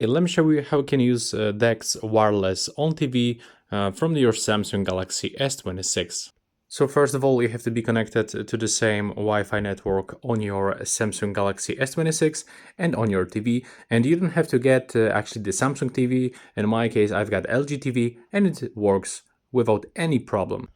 Let me show you how you can use DeX wireless on TV from your Samsung Galaxy S26. So first of all, you have to be connected to the same Wi-Fi network on your Samsung Galaxy S26 and on your TV. And you don't have to get actually the Samsung TV. In my case, I've got LG TV and it works without any problem.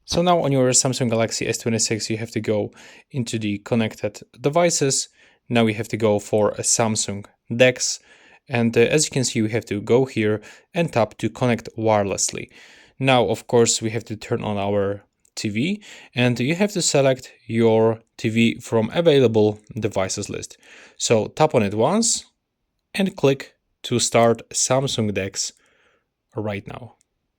So now on your Samsung Galaxy S26, you have to go into the connected devices. Now you have to go for a Samsung DeX. And as you can see, we have to go here and tap to connect wirelessly. Now, of course, we have to turn on our TV and you have to select your TV from available devices list. So tap on it once and click to start Samsung DeX right now.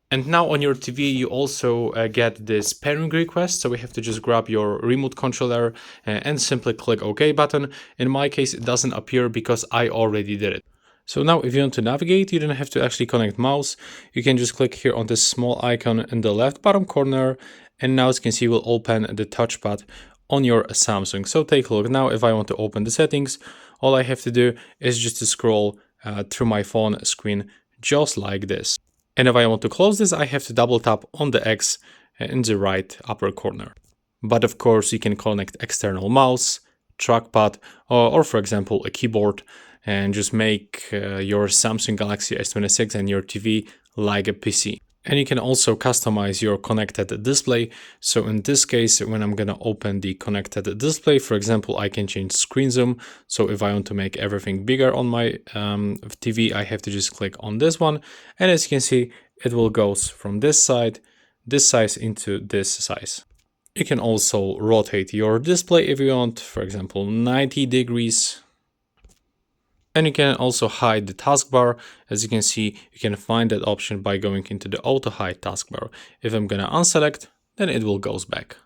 And now on your TV, you also get this pairing request. So we have to just grab your remote controller and simply click OK button. In my case, it doesn't appear because I already did it. So now if you want to navigate, you don't have to actually connect mouse. You can just click here on this small icon in the left bottom corner. And now as you can see, will open the touchpad on your Samsung. So take a look. Now if I want to open the settings, all I have to do is just to scroll through my phone screen just like this. And if I want to close this, I have to double tap on the X in the right upper corner. But of course, you can connect external mouse, trackpad, or for example, a keyboard, and just make your Samsung Galaxy S26 and your TV like a PC. And you can also customize your connected display. So in this case, when I'm gonna open the connected display, for example, I can change screen zoom. So if I want to make everything bigger on my TV, I have to just click on this one. And as you can see, it will go from this size into this size. You can also rotate your display if you want, for example, 90 degrees. And you can also hide the taskbar. As you can see, you can find that option by going into the auto hide taskbar. If I'm gonna unselect, then it will goes back.